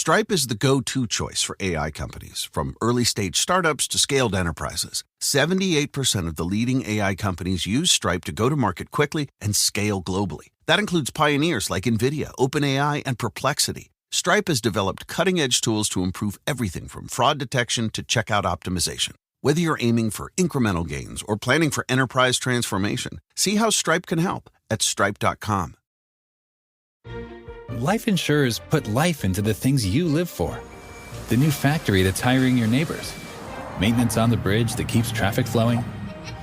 Stripe is the go-to choice for AI companies, from early-stage startups to scaled enterprises. 78% of the leading AI companies use Stripe to go to market quickly and scale globally. That includes pioneers like NVIDIA, OpenAI, and Perplexity. Stripe has developed cutting-edge tools to improve everything from fraud detection to checkout optimization. Whether you're aiming for incremental gains or planning for enterprise transformation, see how Stripe can help at stripe.com. Life insurers put life into the things you live for. The new factory that's hiring your neighbors. Maintenance on the bridge that keeps traffic flowing.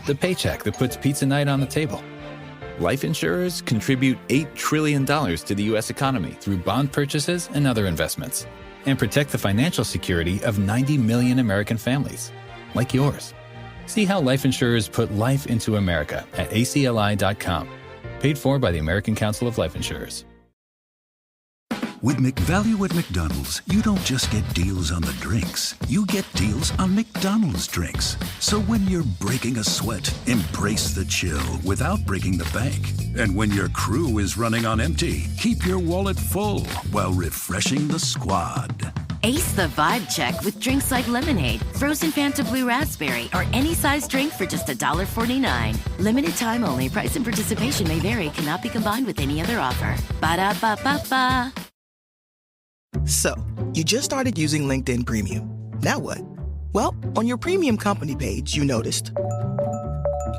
The paycheck that puts pizza night on the table. Life insurers contribute $8 trillion to the U.S. economy through bond purchases and other investments, and protect the financial security of 90 million American families, like yours. See how life insurers put life into America at acli.com. Paid for by the American Council of Life Insurers. With McValue at McDonald's, you don't just get deals on the drinks. You get deals on McDonald's drinks. So when you're breaking a sweat, embrace the chill without breaking the bank. And when your crew is running on empty, keep your wallet full while refreshing the squad. Ace the vibe check with drinks like lemonade, frozen Fanta Blue Raspberry, or any size drink for just $1.49. Limited time only. Price and participation may vary. Cannot be combined with any other offer. Ba-da-ba-ba-ba. So, you just started using LinkedIn Premium. Now what? Well, on your premium company page, you noticed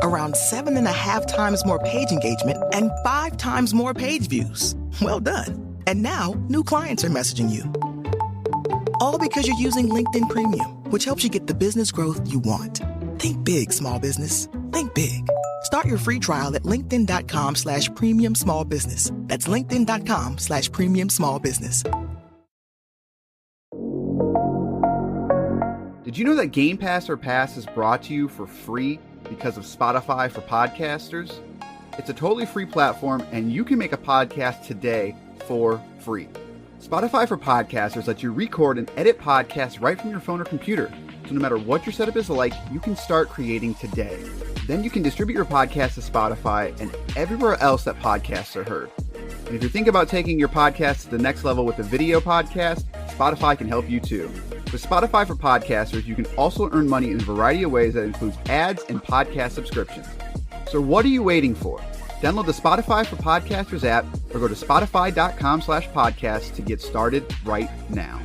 around 7.5 times more page engagement and 5 times more page views. Well done. And now, new clients are messaging you. All because you're using LinkedIn Premium, which helps you get the business growth you want. Think big, small business. Think big. Start your free trial at linkedin.com/premium small business. That's linkedin.com/premium small business. Did you know that Game Pass or Pass is brought to you for free because of Spotify for podcasters? It's a totally free platform, and you can make a podcast today for free. Spotify for podcasters lets you record and edit podcasts right from your phone or computer. So no matter what your setup is like, you can start creating today. Then you can distribute your podcast to Spotify and everywhere else that podcasts are heard. And if you're thinking about taking your podcast to the next level with a video podcast, Spotify can help you too. With Spotify for podcasters, you can also earn money in a variety of ways that includes ads and podcast subscriptions. So what are you waiting for? Download the Spotify for Podcasters app or go to spotify.com/podcast to get started right now.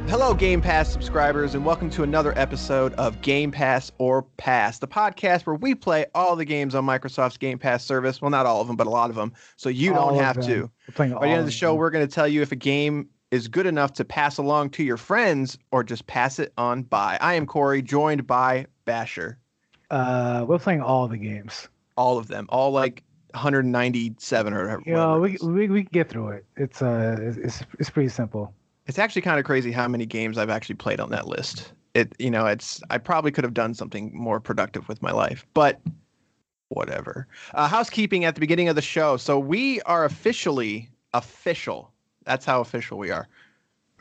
Hello, Game Pass subscribers, and welcome to another episode of Game Pass or Pass, the podcast where we play all the games on Microsoft's Game Pass service. Well, not all of them, but a lot of them, so you don't have to. By the end of the show, we're going to tell you if a game is good enough to pass along to your friends or just pass it on by. I am Corey, joined by Basher. We're playing all the games. All of them. All like 197 or whatever. Yeah, we can get through it. It's pretty simple. It's actually kind of crazy how many games I've actually played on that list. I probably could have done something more productive with my life, but whatever. Housekeeping at the beginning of the show. So we are officially official. That's how official we are.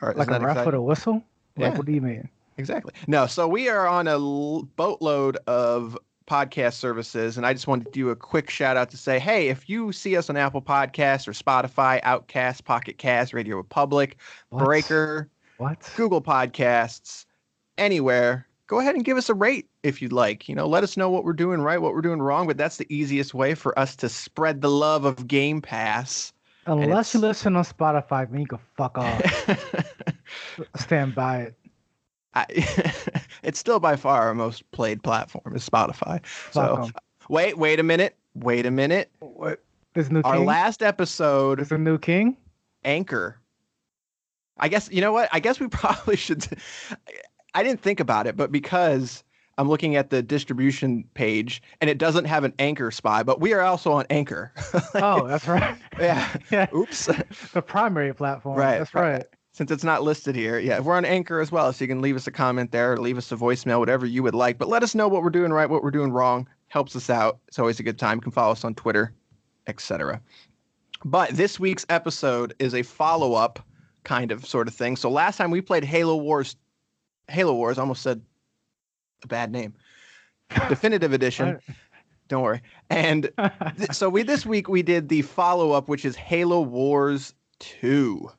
Like a rap with a whistle? Yeah. What do you mean? Exactly. No, so we are on a boatload of podcast services, and I just wanted to do a quick shout out to say, hey, if you see us on Apple Podcasts or Spotify, Outcast, Pocket Cast, Radio Republic, Breaker, Google Podcasts, anywhere, go ahead and give us a rate if you'd like. Let us know what we're doing right, what we're doing wrong, but that's the easiest way for us to spread the love of Game Pass. Unless you listen on Spotify, then you can fuck off. Stand by it. It's still by far our most played platform is Spotify. So wait a minute. What? There's a new king? Our last episode. There's a new king? Anchor. I guess, you know what? I guess we probably should. I didn't think about it, but because I'm looking at the distribution page, and it doesn't have an Anchor spy, but we are also on Anchor. Oh, that's right. Yeah. Yeah. Oops. The primary platform. Right. That's right. Since it's not listed here. Yeah, we're on Anchor as well, so you can leave us a comment there, or leave us a voicemail, whatever you would like. But let us know what we're doing right, what we're doing wrong. Helps us out. It's always a good time. You can follow us on Twitter, etc. But this week's episode is a follow-up kind of sort of thing. So last time we played Halo Wars, almost said a bad name, Definitive Edition. Don't worry. And so this week we did the follow-up, which is Halo Wars 2.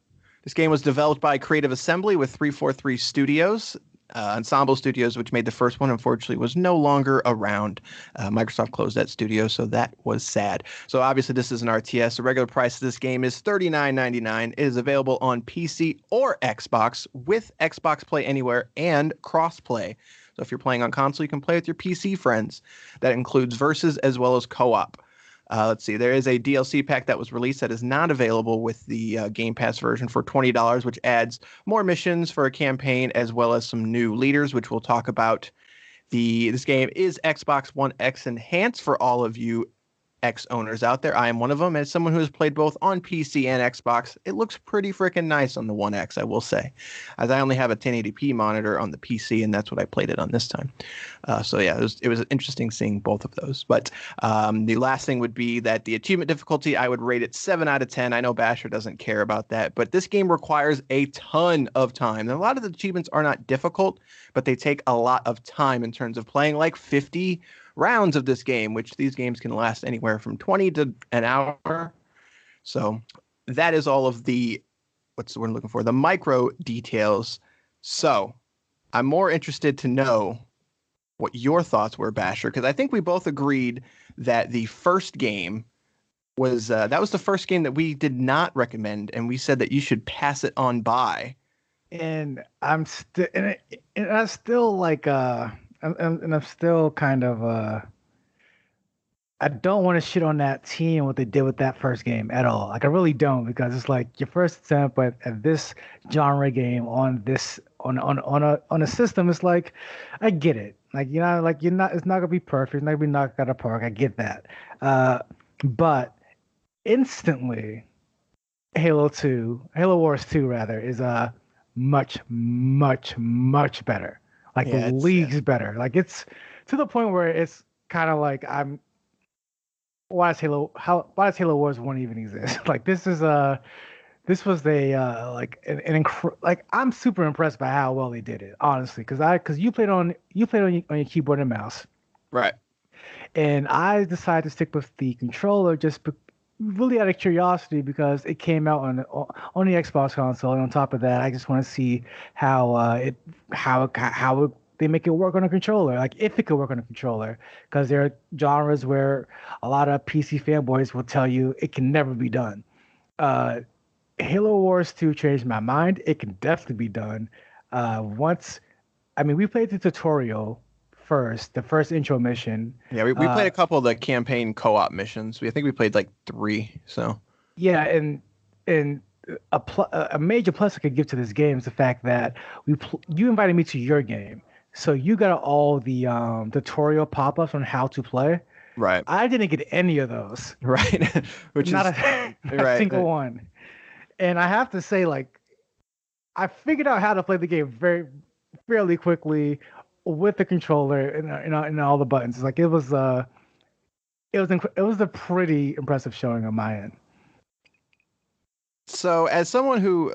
This game was developed by Creative Assembly with 343 Studios. Ensemble Studios, which made the first one, unfortunately was no longer around. Microsoft closed that studio, so that was sad. So obviously this is an RTS. The regular price of this game is $39.99. It is available on PC or Xbox with Xbox Play Anywhere and cross-play. So if you're playing on console, you can play with your PC friends. That includes versus as well as co-op. Let's see. There is a DLC pack that was released that is not available with the Game Pass version for $20, which adds more missions for a campaign as well as some new leaders, which we'll talk about. This game is Xbox One X enhanced for all of you X owners out there. I am one of them. As someone who has played both on PC and Xbox, it looks pretty freaking nice on the One X, I will say, as I only have a 1080p monitor on the PC, and that's what I played it on this time. So yeah, it was interesting seeing both of those. But the last thing would be that the achievement difficulty, I would rate it 7 out of 10. I know Basher doesn't care about that, but this game requires a ton of time. And a lot of the achievements are not difficult, but they take a lot of time in terms of playing, like 50 rounds of this game, which these games can last anywhere from 20 to an hour. So that is all of the, what's the word I'm looking for? The micro details. So I'm more interested to know what your thoughts were, Basher, because I think we both agreed that the first game was, that was the first game that we did not recommend, and we said that you should pass it on by. And I'm still, and I'm still like, I'm still kind of I don't want to shit on that team what they did with that first game at all. Like I really don't, because it's like your first attempt at this genre game on a system. It's like I get it. Like like it's not gonna be perfect. It's not gonna be knocked out of the park. I get that. But instantly, Halo Wars 2 rather is much better. Like leagues better. Like it's to the point where it's kind of like why does Halo Wars 1 even exist? Like this was like I'm super impressed by how well they did it, honestly, because you played on your keyboard and mouse, right? And I decided to stick with the controller just really out of curiosity, because it came out on the Xbox console, and on top of that, I just want to see how they make it work on a controller, like if it could work on a controller, because there are genres where a lot of PC fanboys will tell you it can never be done. Halo Wars 2 changed my mind. It can definitely be done. We played the tutorial first, the first intro mission. Yeah, we played a couple of the campaign co-op missions. I think we played like 3. So yeah, and a major plus I could give to this game is the fact that you invited me to your game, so you got all the tutorial pop-ups on how to play. Right. I didn't get any of those. Right. Which not is a single one. And I have to say, like, I figured out how to play the game fairly quickly with the controller and all the buttons. It's like it was a pretty impressive showing on my end. So as someone who,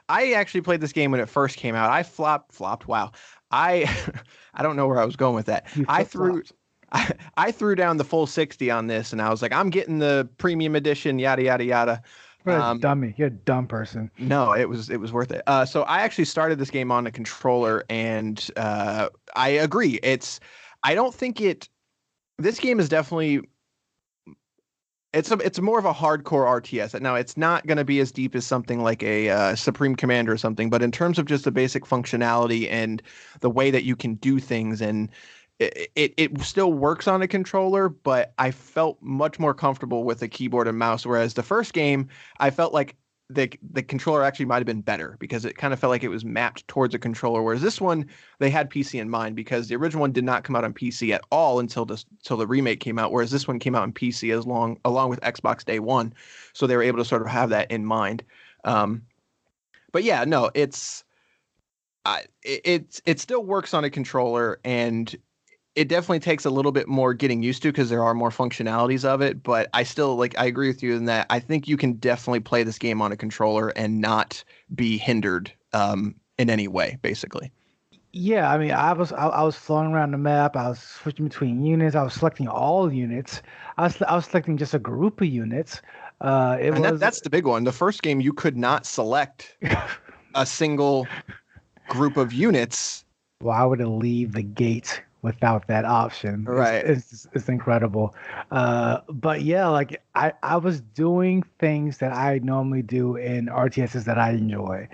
I actually played this game when it first came out. I flopped. Wow. I don't know where I was going with that. I threw down the full 60 on this, and I was like, I'm getting the premium edition, yada yada yada. You're a dummy. You're a dumb person. No, it was worth it. So I actually started this game on a controller, and I agree. I don't think this game is definitely, it's more of a hardcore RTS. Now, it's not going to be as deep as something like a Supreme Commander or something, but in terms of just the basic functionality and the way that you can do things, and it still works on a controller, but I felt much more comfortable with a keyboard and mouse. Whereas the first game, I felt like the controller actually might have been better because it kind of felt like it was mapped towards a controller, whereas this one they had PC in mind because the original one did not come out on PC at all until the remake came out, whereas this one came out on PC along with Xbox Day One, so they were able to sort of have that in mind. But yeah, no, it still works on a controller, and it definitely takes a little bit more getting used to because there are more functionalities of it. But I still I agree with you in that I think you can definitely play this game on a controller and not be hindered in any way, basically. Yeah, I mean, I was flying around the map. I was switching between units. I was selecting all units. I was selecting just a group of units. That's the big one. The first game, you could not select a single group of units. Why would it leave the gate without that option? Right. It's incredible. But yeah, I was doing things that I normally do in RTSs that I enjoy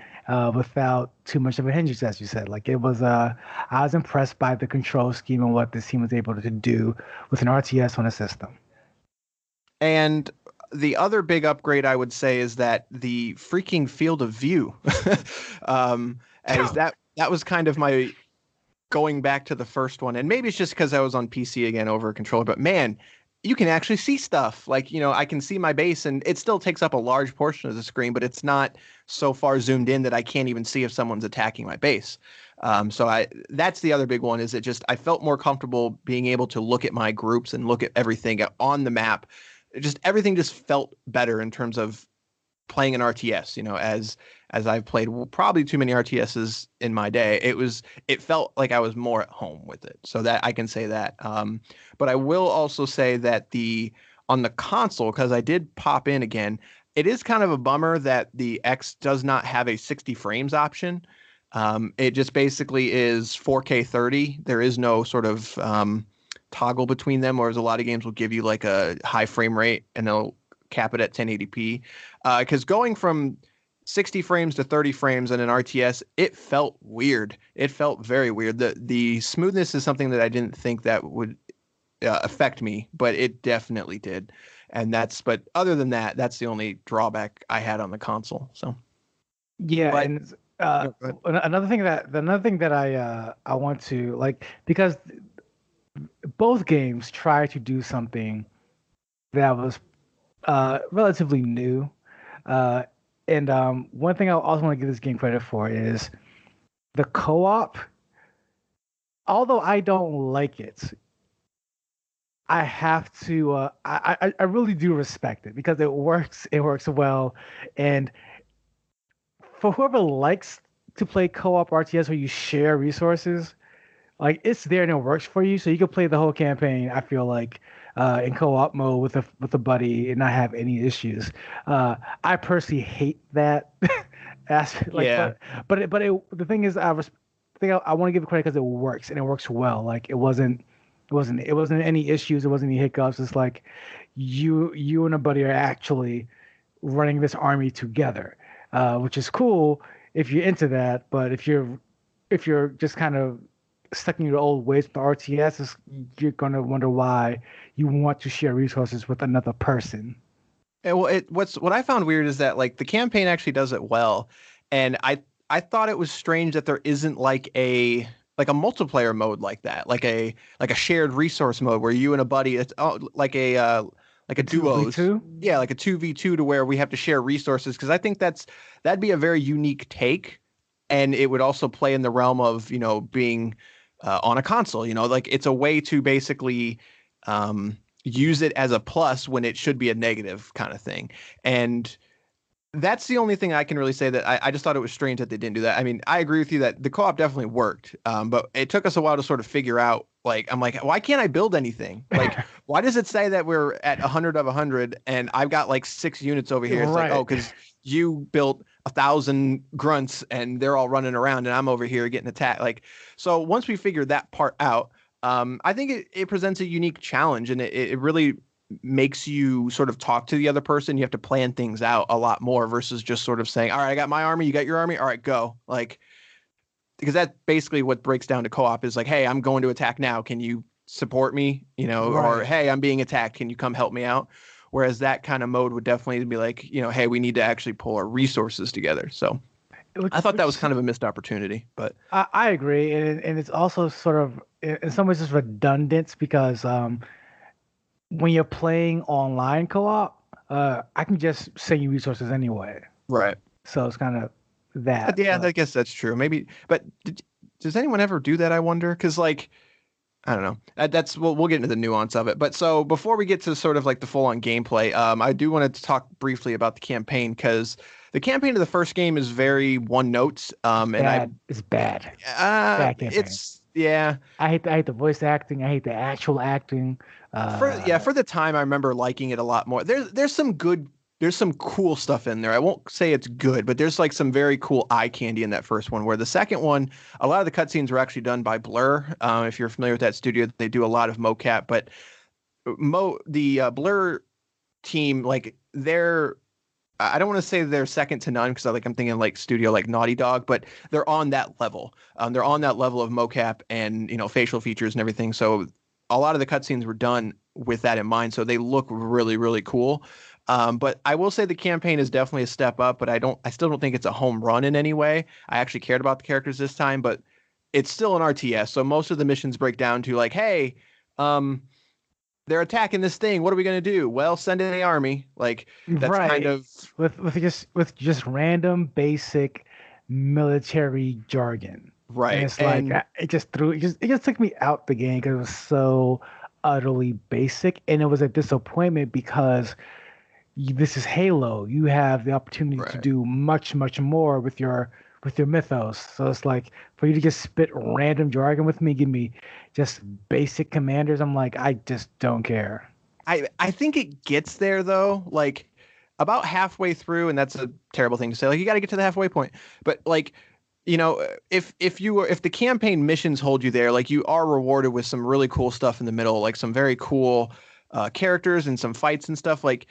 without too much of a hindrance, as you said. I was impressed by the control scheme and what this team was able to do with an RTS on a system. And the other big upgrade I would say is that the freaking field of view, as that was kind of my going back to the first one. And maybe it's just because I was on PC again over a controller, but man, you can actually see stuff. I can see my base, and it still takes up a large portion of the screen, but it's not so far zoomed in that I can't even see if someone's attacking my base. That's the other big one, is I felt more comfortable being able to look at my groups and look at everything on the map. Everything just felt better in terms of playing an RTS, as I've played probably too many RTSs in my day. It felt like I was more at home with it. So that I can say that. But I will also say that on the console, because I did pop in again, it is kind of a bummer that the X does not have a 60 frames option. It just basically is 4K 30. There is no sort of toggle between them, whereas a lot of games will give you a high frame rate and they'll cap it at 1080p. Because going from 60 frames to 30 frames in an RTS, it felt weird. It felt very weird. The smoothness is something that I didn't think that would affect me, but it definitely did. But other than that, that's the only drawback I had on the console. So yeah, and another thing that I want to because both games try to do something that was relatively new. And one thing I also want to give this game credit for is the co-op. Although I don't like it, I have to. I really do respect it because it works. It works well, and for whoever likes to play co-op RTS where you share resources, it's there and it works for you, so you can play the whole campaign. I feel like in co-op mode with a buddy and not have any issues. I personally hate that aspect. Yeah. But the thing is, I want to give it credit because it works and it works well. It wasn't any issues. It wasn't any hiccups. It's you and a buddy are actually running this army together, which is cool if you're into that. But if you're just kind of stuck in your old ways with the RTS, you're going to wonder why you want to share resources with another person. Well, what I found weird is that the campaign actually does it well, and I thought it was strange that there isn't a multiplayer mode like that, like a shared resource mode where you and a buddy, it's like a duos. 2v2? Yeah, like a 2v2 to where we have to share resources, because I think that'd be a very unique take, and it would also play in the realm of being on a console. It's a way to basically use it as a plus when it should be a negative kind of thing. And that's the only thing I can really say that I just thought it was strange that they didn't do that. I mean, I agree with you that the co-op definitely worked, but it took us a while to sort of figure out, I'm like, why can't I build anything? Why does it say that we're at 100 of 100 and I've got 6 units over here? It's right. Because you built 1,000 grunts and they're all running around and I'm over here getting attacked. So once we figured that part out, I think it presents a unique challenge, and it really makes you sort of talk to the other person. You have to plan things out a lot more versus just sort of saying, all right, I got my army, you got your army, all right, go. Because that's basically what breaks down to co-op is hey, I'm going to attack now. Can you support me? Right. Or hey, I'm being attacked. Can you come help me out? Whereas that kind of mode would definitely be like, hey, we need to actually pull our resources together. So I thought that was kind of a missed opportunity, but I agree, and it's also sort of in some ways just redundant because when you're playing online co-op, I can just send you resources anyway. Right. So it's kind of that. Yeah, I guess that's true. Maybe, but does anyone ever do that? I wonder, because like, I don't know. That's we'll get into the nuance of it. But so before we get to sort of like the full-on gameplay, I do want to talk briefly about the campaign because the campaign of the first game is very one note. It's bad. Bad campaign. I hate the voice acting. I hate the actual acting. For the time, I remember liking it a lot more. There's some cool stuff in there. I won't say it's good, but there's like some very cool eye candy in that first one, where the second one, a lot of the cutscenes were actually done by Blur. If you're familiar with that studio, they do a lot of mocap, but the Blur team, like I don't want to say they're second to none because I'm thinking like studio like Naughty Dog, but they're on that level. They're on that level of mocap and, facial features and everything. So a lot of the cutscenes were done with that in mind. So they look really, really cool. But I will say the campaign is definitely a step up, but I still don't think it's a home run in any way. I actually cared about the characters this time, but it's still an RTS. So most of the missions break down to like, hey, they're attacking this thing. What are we going to do? Well, send in the army. Like that's kind of with just random basic military jargon. Right. And it's like it just took me out the game because it was so utterly basic, and it was a disappointment because this is Halo. You have the opportunity to do much, much more with your mythos. So it's like for you to just spit random jargon with me, give me just basic commanders. I'm like, I just don't care. I think it gets there though, like about halfway through, and that's a terrible thing to say. Like you got to get to the halfway point, but like. If the campaign missions hold you there, like you are rewarded with some really cool stuff in the middle, like some very cool characters and some fights and stuff like,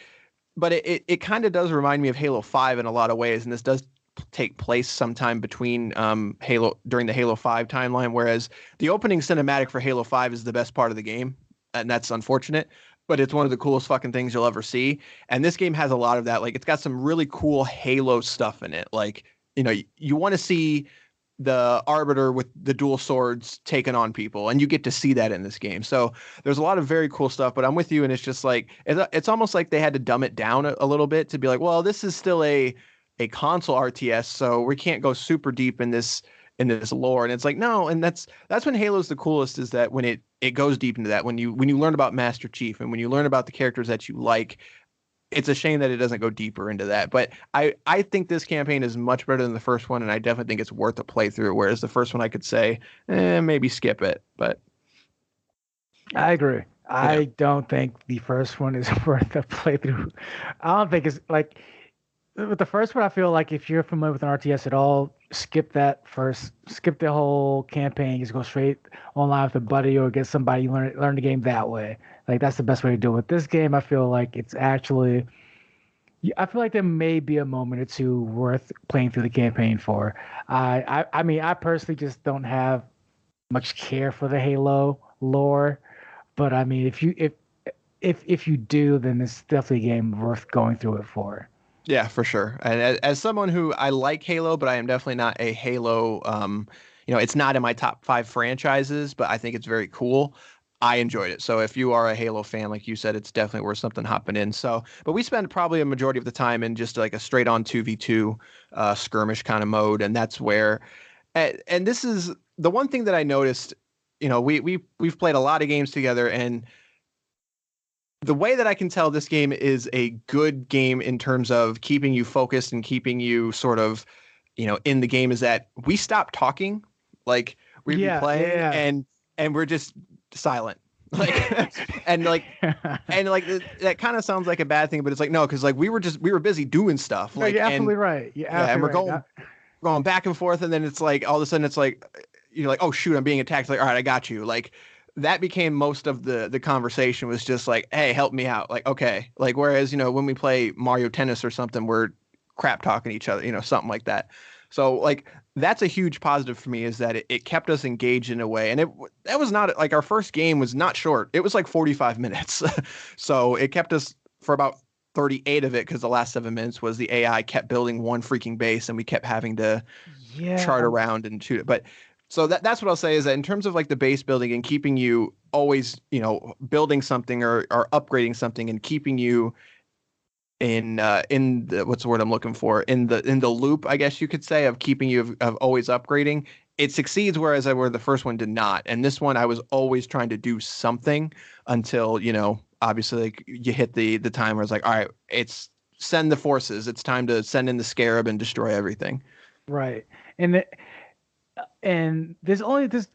but it kind of does remind me of Halo 5 in a lot of ways. And this does take place sometime between during the Halo 5 timeline, whereas the opening cinematic for Halo 5 is the best part of the game. And that's unfortunate, but it's one of the coolest fucking things you'll ever see. And this game has a lot of that. Like it's got some really cool Halo stuff in it. Like, you want to see the Arbiter with the dual swords taking on people, and you get to see that in this game. So there's a lot of very cool stuff, but I'm with you, and it's just like it's almost like they had to dumb it down a little bit to be like, well, this is still a console RTS, so we can't go super deep in this lore. And it's like, no, and that's when Halo's the coolest, is that when it goes deep into that, when you learn about Master Chief and when you learn about the characters that you like. It's a shame that it doesn't go deeper into that. But I think this campaign is much better than the first one, and I definitely think it's worth a playthrough, whereas the first one I could say, maybe skip it. But I agree. I don't think the first one is worth a playthrough. I don't think it's like with the first one. I feel like if you're familiar with an RTS at all, skip the whole campaign, just go straight online with a buddy or get somebody, learn the game that way. Like that's the best way to do it. With this game, I feel like it's actually, I feel like there may be a moment or two worth playing through the campaign for. I mean, I personally just don't have much care for the Halo lore, but I mean, if you do, then it's definitely a game worth going through it for. Yeah, for sure. And as someone who I like Halo, but I am definitely not a Halo. It's not in my top 5 franchises, but I think it's very cool. I enjoyed it. So if you are a Halo fan, like you said, it's definitely worth something hopping in. So, but we spend probably a majority of the time in just like a straight on 2v2 skirmish kind of mode. And that's where, and this is the one thing that I noticed, we've played a lot of games together, and the way that I can tell this game is a good game in terms of keeping you focused and keeping you sort of, in the game, is that we stop talking. Like we'd be playing and we're just silent. Like and that kind of sounds like a bad thing, but it's like no, because like we were busy doing stuff. Like you're absolutely right. And we're going back and forth, and then it's like all of a sudden it's like you're like, oh shoot, I'm being attacked. Like all right, I got you. Like that became most of the conversation was just like, hey, help me out. Like okay, like whereas when we play Mario Tennis or something, we're crap talking to each other, something like that. So like that's a huge positive for me, is that it kept us engaged in a way. And that was not like our first game was not short. It was like 45 minutes. So it kept us for about 38 of it, because the last 7 minutes was the AI kept building one freaking base and we kept having to chart around and shoot it. But so that's what I'll say is that in terms of like the base building and keeping you always, building something or upgrading something and keeping you in the, what's the word I'm looking for, in the loop, I guess you could say, of keeping you of always upgrading, it succeeds, whereas where the first one did not. And this one I was always trying to do something until, obviously like you hit the time where it's like, all right, it's send the forces. It's time to send in the scarab and destroy everything. Right. And there's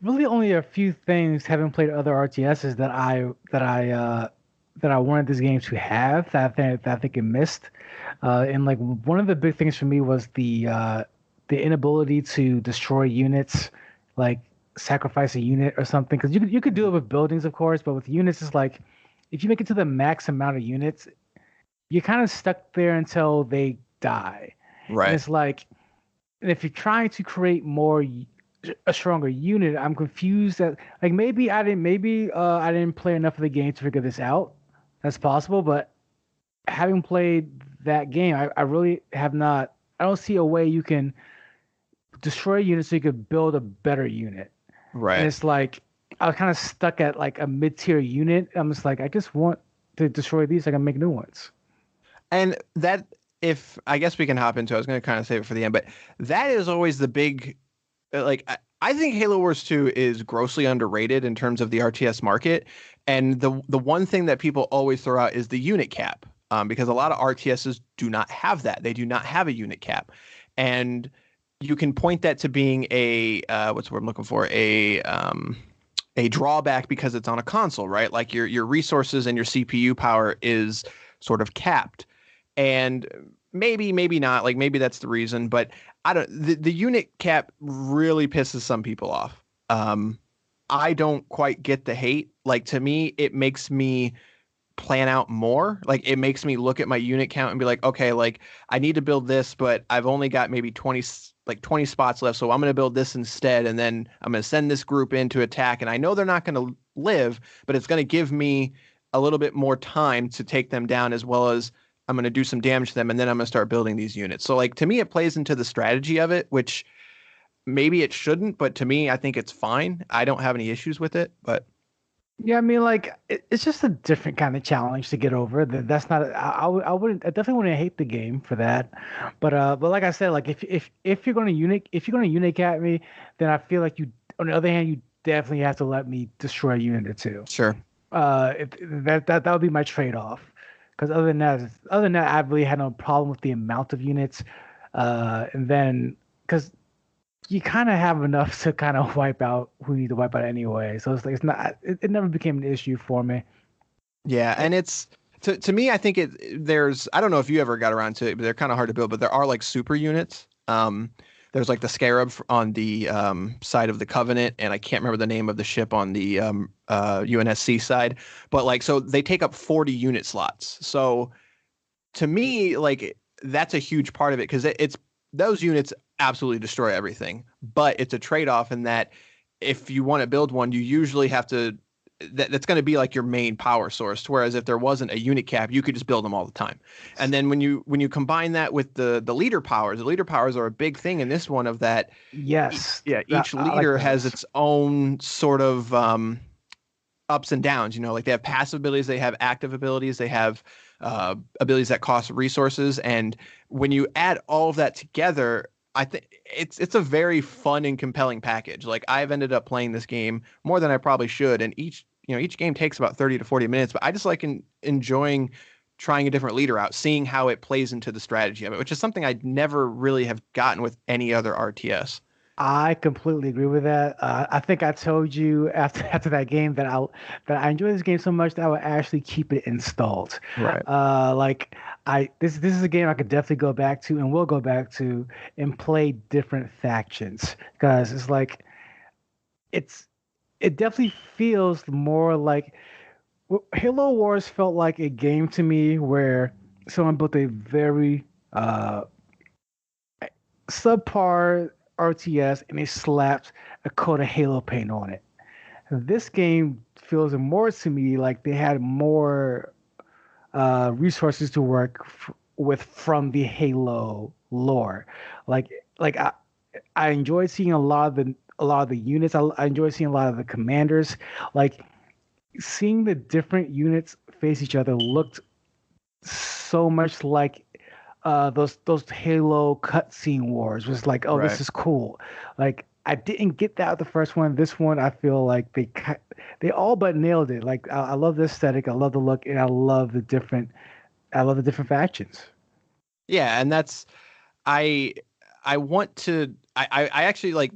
really only a few things, having played other RTSs, that I wanted this game to have that I think it missed. And like one of the big things for me was the inability to destroy units, like sacrifice a unit or something. Because you could do it with buildings, of course, but with units, it's like if you make it to the max amount of units, you're kind of stuck there until they die. Right. And it's like, and if you're trying to create a stronger unit, I'm confused that like maybe I didn't play enough of the game to figure this out. That's possible, but having played that game, I really have not. I don't see a way you can destroy a unit so you could build a better unit. Right. And it's like I was kind of stuck at like a mid-tier unit. I'm just like, I just want to destroy these so I can make new ones. And that, if I guess we can hop into, I was going to kind of save it for the end, but that is always the big, like, I think Halo Wars 2 is grossly underrated in terms of the RTS market. And the one thing that people always throw out is the unit cap, because a lot of RTSs do not have that. They do not have a unit cap. And you can point that to being what's the word I'm looking for? A drawback because it's on a console, right? Like your resources and your CPU power is sort of capped. And maybe not, like maybe that's the reason, but the unit cap really pisses some people off. I don't quite get the hate. Like, to me, it makes me plan out more. Like, it makes me look at my unit count and be like, okay, like I need to build this, but I've only got maybe 20 spots left. So I'm going to build this instead. And then I'm going to send this group in to attack. And I know they're not going to live, but it's going to give me a little bit more time to take them down, as well as I'm going to do some damage to them. And then I'm going to start building these units. So like, to me, it plays into the strategy of it, which maybe it shouldn't, but to me, I think it's fine. I don't have any issues with it, but yeah, I mean, like it's just a different kind of challenge to get over. That's not. I definitely wouldn't hate the game for that, but like I said, like if you're going to unit cap me, then I feel like you. On the other hand, you definitely have to let me destroy a unit or two. Sure. That would be my trade off. Because other than that, I really had no problem with the amount of units, and then because you kind of have enough to kind of wipe out who you need to wipe out anyway. So it's like it never became an issue for me. Yeah, and it's to me, I think there's, I don't know if you ever got around to it, but they're kind of hard to build. But there are like super units. There's like the Scarab on the side of the Covenant, and I can't remember the name of the ship on the UNSC side. But like, so they take up 40 unit slots. So to me, like, that's a huge part of it, because it's those units absolutely destroy everything. But it's a trade-off in that if you want to build one, you usually have to. That's going to be like your main power source. Whereas if there wasn't a unit cap, you could just build them all the time. And then when you combine that with the leader powers are a big thing in this one. Of that, yes, each leader has its own sort of ups and downs. Like they have passive abilities, they have active abilities, they have abilities that cost resources. And when you add all of that together, I think it's a very fun and compelling package. Like, I've ended up playing this game more than I probably should, and each game takes about 30 to 40 minutes, but I just like enjoying trying a different leader out, seeing how it plays into the strategy of it, which is something I'd never really have gotten with any other RTS. I completely agree with that. I think I told you after that game that I enjoy this game so much that I would actually keep it installed. Right. This is a game I could definitely go back to and will go back to and play different factions, because it's like it definitely feels more like Halo Wars felt like a game to me where someone built a very subpar RTS and they slapped a coat of Halo paint on it. This game feels more to me like they had more resources to work with from the Halo lore. Like like I enjoyed seeing a lot of the units. I enjoy seeing a lot of the commanders. Like seeing the different units face each other looked so much like those Halo cutscene wars. Was like, oh, this Right. is cool. Like I didn't get that with the first one. This one, I feel like they all but nailed it. Like I love the aesthetic, I love the look, and I love the different factions. Yeah, and that's I I want to I actually like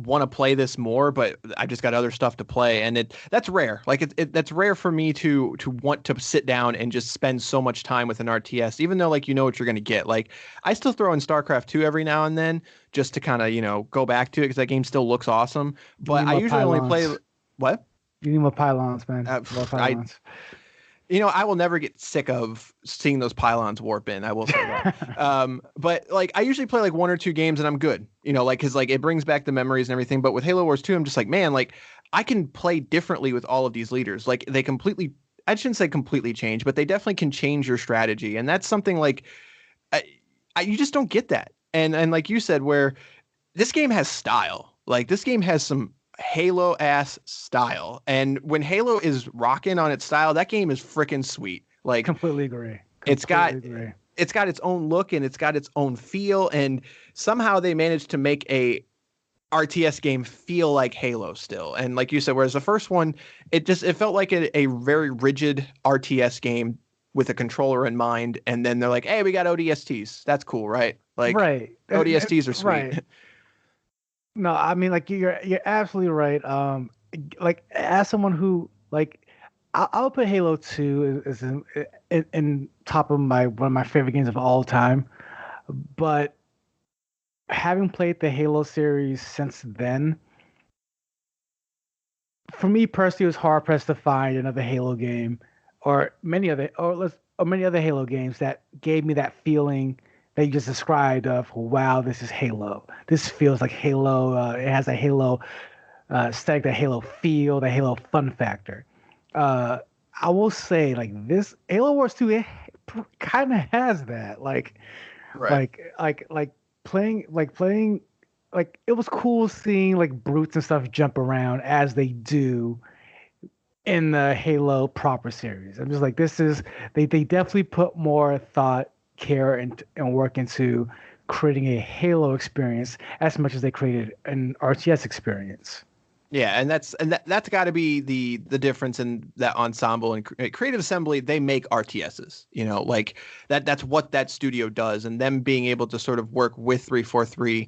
want to play this more, but I just got other stuff to play, and that's rare. Like that's rare for me to want to sit down and just spend so much time with an RTS, even though like you know what you're gonna get. Like I still throw in StarCraft 2 every now and then just to kind of go back to it because that game still looks awesome. You need But I more usually only play pylons. what? You need more pylons, man. More I pylons. I will never get sick of seeing those pylons warp in. I will say that. But like, I usually play like one or two games and I'm good. Like, cause like it brings back the memories and everything. But with Halo Wars 2, I'm just like, man, like I can play differently with all of these leaders. Like they completely, I shouldn't say completely change, but they definitely can change your strategy. And that's something like, you just don't get that. And like you said, where this game has style. Like this game has some Halo ass style. And when Halo is rocking on its style, that game is freaking sweet. Like Completely agree. it's got Completely agree. it's got its own look and it's got its own feel. And somehow they managed to make a RTS game feel like Halo still. And like you said, whereas the first one, it felt like a very rigid RTS game with a controller in mind. And then they're like, hey, we got ODSTs. That's cool, right? Like Right. ODSTs are sweet. Right. No, I mean, like you're absolutely right. Like as someone who like, I'll put Halo 2 as in top of one of my favorite games of all time. But having played the Halo series since then, for me personally, it was hard pressed to find another Halo game or many other Halo games that gave me that feeling that you just described of, wow, this is Halo. This feels like Halo. It has a Halo aesthetic, that Halo feel, that Halo fun factor. I will say, like this Halo Wars 2, it kind of has that. Right. Playing, like it was cool seeing like brutes and stuff jump around as they do in the Halo proper series. I'm just like, they definitely put more thought, care, and work into creating a Halo experience as much as they created an RTS experience. Yeah, and that's got to be the difference in that ensemble and Creative Assembly. They make RTSs, like that's what that studio does, and them being able to sort of work with 343.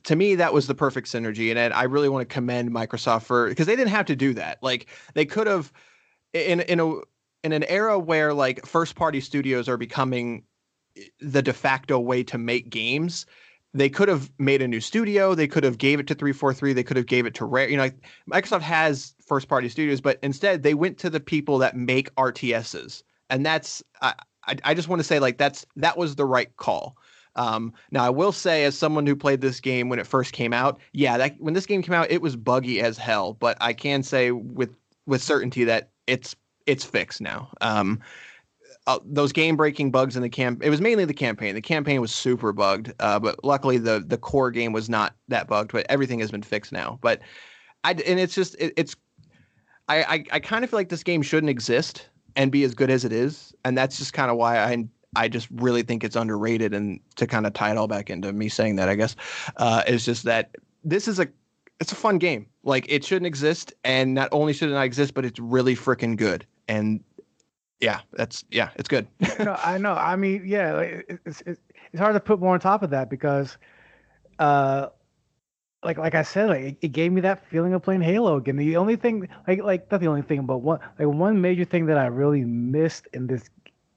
To me, that was the perfect synergy, and I really want to commend Microsoft because they didn't have to do that. Like they could have, in an era where like first party studios are becoming the de facto way to make games. They could have made a new studio. They could have gave it to 343. They could have gave it to Rare. Like Microsoft has first party studios, but instead they went to the people that make RTSs. And that's, I just want to say like that was the right call. Now I will say, as someone who played this game when it first came out, when this game came out, it was buggy as hell, but I can say with certainty that it's fixed now. Those game-breaking bugs in the it was mainly the campaign. The campaign was super bugged, but luckily the core game was not that bugged. But everything has been fixed now. But I kind of feel like this game shouldn't exist and be as good as it is, and that's just kind of why I just really think it's underrated. And to kind of tie it all back into me saying that, I guess, is just that it's a fun game. Like it shouldn't exist, and not only should it not exist, but it's really freaking good. And it's good. No, I know. I mean, yeah, like, it's hard to put more on top of that because, like I said, like it gave me that feeling of playing Halo again. The only thing, like not the only thing, but one major thing that I really missed in this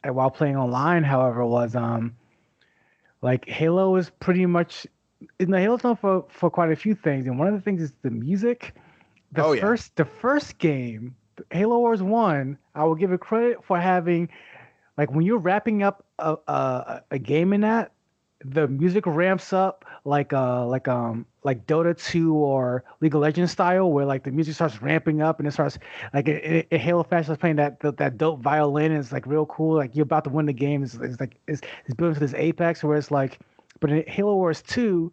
while playing online, however, was like Halo is pretty much, Halo's known for quite a few things, and one of the things is the music. The first game, Halo Wars 1, I will give it credit for having, like when you're wrapping up a game in that, the music ramps up like Dota 2 or League of Legends style, where like the music starts ramping up and it starts like in Halo Fashion starts playing that dope violin, and it's like real cool. Like you're about to win the game. It's building to this apex where it's like, but in Halo Wars 2,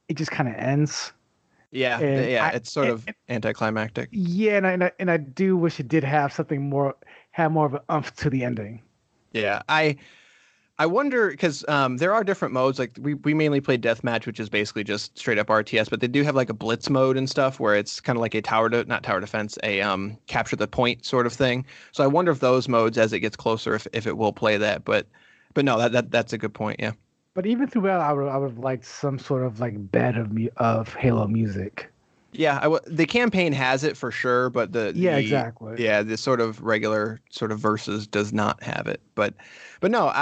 it just kind of ends. Yeah, it's sort of anticlimactic. Yeah, and I do wish it did have something more, have more of an oomph to the ending. Yeah, I wonder because there are different modes. Like we mainly play deathmatch, which is basically just straight up RTS. But they do have like a blitz mode and stuff where it's kind of like a not tower defense, a capture the point sort of thing. So I wonder if those modes, as it gets closer, if it will play that. But no, that's a good point. Yeah. But even through that, I would like some sort of like bed of Halo music. Yeah, the campaign has it for sure, but exactly. Yeah, the sort of regular sort of versus does not have it. But no,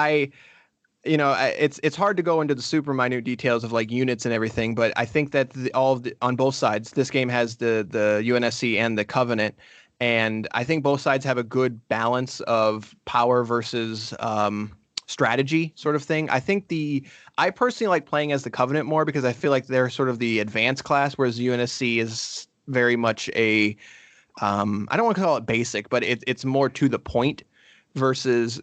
it's hard to go into the super minute details of like units and everything. But I think that on both sides, this game has the UNSC and the Covenant, and I think both sides have a good balance of power versus strategy sort of thing. I personally like playing as the Covenant more because I feel like they're sort of the advanced class, whereas UNSC is very much a I don't want to call it basic, but it's more to the point versus,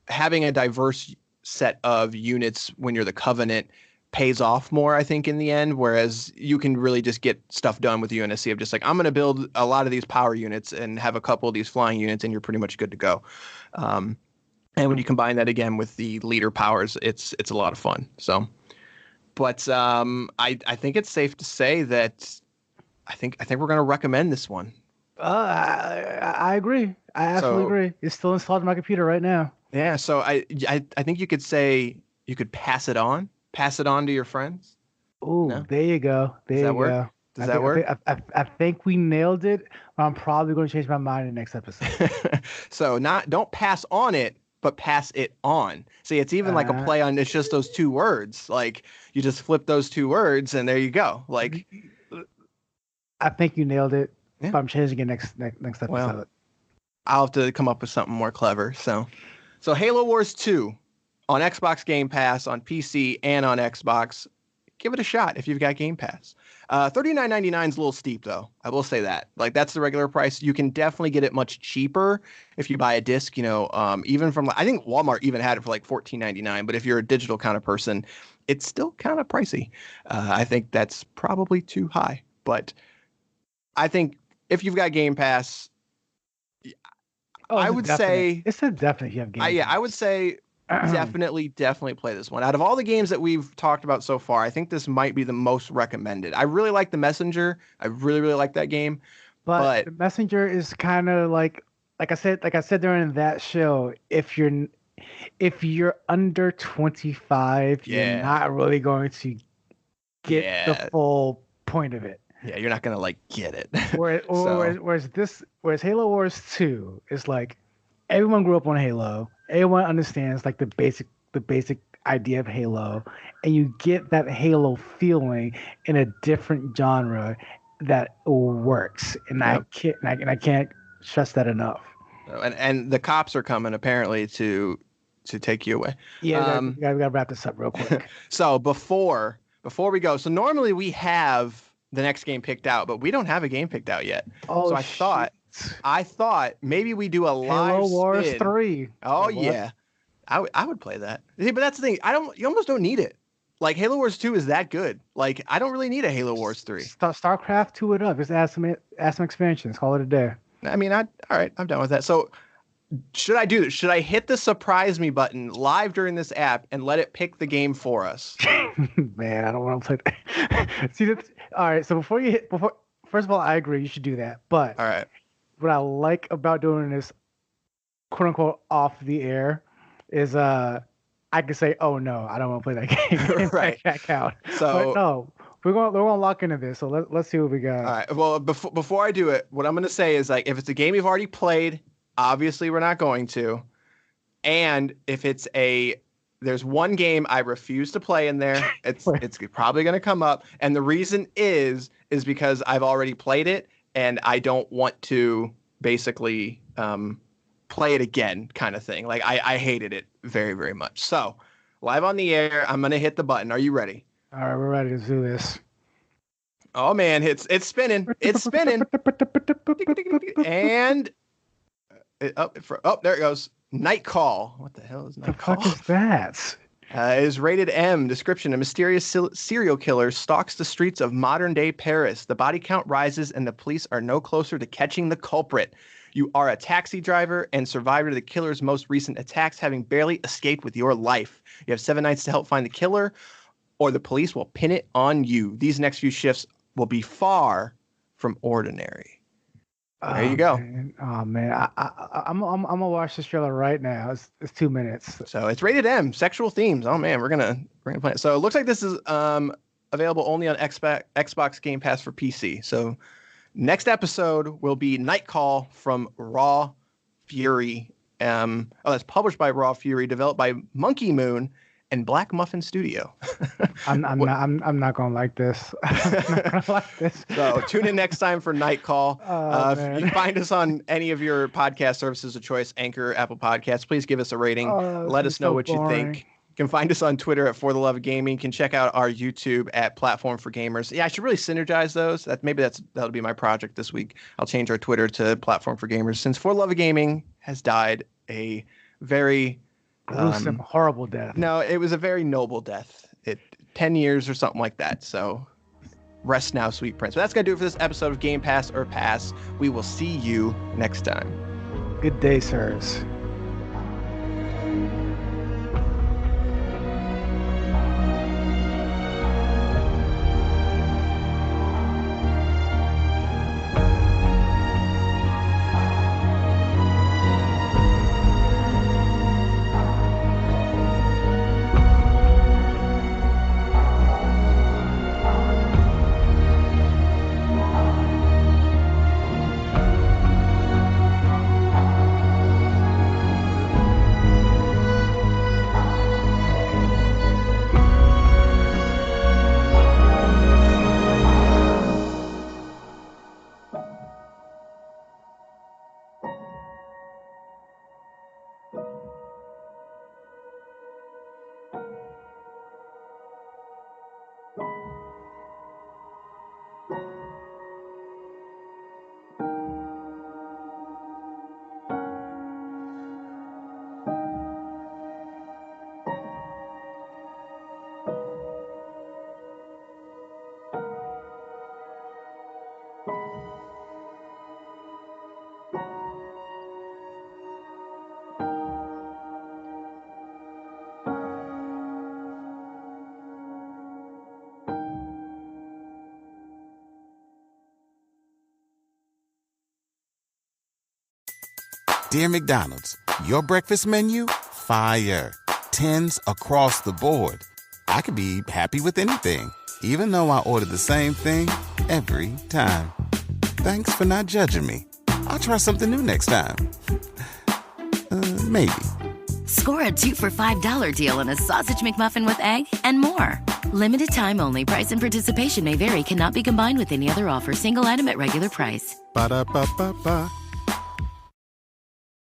having a diverse set of units when you're the Covenant pays off more, I think, in the end, whereas you can really just get stuff done with the UNSC of just like, I'm going to build a lot of these power units and have a couple of these flying units and you're pretty much good to go. And when you combine that again with the leader powers, it's a lot of fun. So, but I think it's safe to say that I think we're going to recommend this one. I agree. I absolutely agree. It's still installed on my computer right now. Yeah. So I think you could say you could pass it on to your friends. Oh, no? There you go. Does that work? Does that work? I think we nailed it. I'm probably going to change my mind in the next episode. So don't pass on it, but pass it on. See, it's even like a play on, it's just those two words. Like you just flip those two words and there you go. Like, I think you nailed it. Yeah. But I'm changing it next episode. Well, I'll have to come up with something more clever. So Halo Wars 2 on Xbox Game Pass, on PC and on Xbox. Give it a shot if you've got Game Pass. $39.99 is a little steep, though. I will say that. Like, that's the regular price. You can definitely get it much cheaper if you buy a disc, even from, I think Walmart even had it for like $14.99. But if you're a digital kind of person, it's still kind of pricey. I think that's probably too high. But I think if you've got Game Pass, I would say it's a definite. You have Game Pass. Yeah, I would say definitely play this one. Out of all the games that we've talked about so far, I think this might be the most recommended. I really like The Messenger. I really, really like that game. But The Messenger is kind of like I said during that show, if you're under 25, you're not really going to get the full point of it. Yeah, you're not gonna get it. Whereas Halo Wars 2 is like everyone grew up on Halo. Everyone understands like the basic idea of Halo, and you get that Halo feeling in a different genre that works. And I can't stress that enough. And the cops are coming apparently to take you away. Yeah, we gotta wrap this up real quick. So before we go, so normally we have the next game picked out, but we don't have a game picked out yet. Oh, so I thought maybe we do a live Halo Wars spin. 3. Oh yeah, I would play that. See, but that's the thing. You almost don't need it. Like Halo Wars 2 is that good. Like I don't really need a Halo Wars 3. StarCraft 2 it up. Just add some expansions. Call it a day. I mean, all right, I'm done with that. So should I do this? Should I hit the surprise me button live during this app and let it pick the game for us? Man, I don't want to play that. See, all right. So first of all, I agree. You should do that. But all right. What I like about doing this, quote unquote, off the air, is I can say, "Oh no, I don't want to play that game." Right. Check out. So but no, we're gonna lock into this. So let's see what we got. All right. Well, before I do it, what I'm gonna say is like, if it's a game you've already played, obviously we're not going to. And if there's one game I refuse to play in there, it's probably gonna come up, and the reason is because I've already played it. And I don't want to basically play it again kind of thing. Like I hated it very, very much. So Live on the air. I'm going to hit the button. Are you ready? All right, we're ready to do this. Oh, man. It's spinning. It's spinning. And there it goes. Night Call. What the hell is Night Call? What the fuck is that? Is rated M. Description: a mysterious serial killer stalks the streets of modern-day Paris. The body count rises, and the police are no closer to catching the culprit. You are a taxi driver and survivor to the killer's most recent attacks, having barely escaped with your life. You have 7 nights to help find the killer, or the police will pin it on you. These next few shifts will be far from ordinary. There you go. Man. Oh man, I'm gonna watch this trailer right now. It's 2 minutes. So it's rated M. Sexual themes. Oh man, we're gonna play it. So it looks like this is available only on Xbox Game Pass for PC. So next episode will be Night Call from Raw Fury. That's published by Raw Fury, developed by Monkey Moon and Black Muffin Studio. I'm not gonna like this. I'm not gonna like this. So tune in next time for Night Call. If you find us on any of your podcast services of choice, Anchor, Apple Podcasts, please give us a rating. Let us know what you think. You can find us on Twitter at For the Love of Gaming. You can check out our YouTube at Platform for Gamers. Yeah, I should really synergize those. That'll be my project this week. I'll change our Twitter to Platform for Gamers, since For the Love of Gaming has died a very gruesome, horrible death. No, it was a very noble death. 10 years or something like that. So rest now, sweet prince. But that's going to do it for this episode of Game Pass or Pass. We will see you next time. Good day, sirs. Dear McDonald's, your breakfast menu? Fire. 10s across the board. I could be happy with anything, even though I ordered the same thing every time. Thanks for not judging me. I'll try something new next time. Maybe. Score a 2 for $5 deal on a sausage McMuffin with egg and more. Limited time only. Price and participation may vary. Cannot be combined with any other offer. Single item at regular price. Ba-da-ba-ba-ba.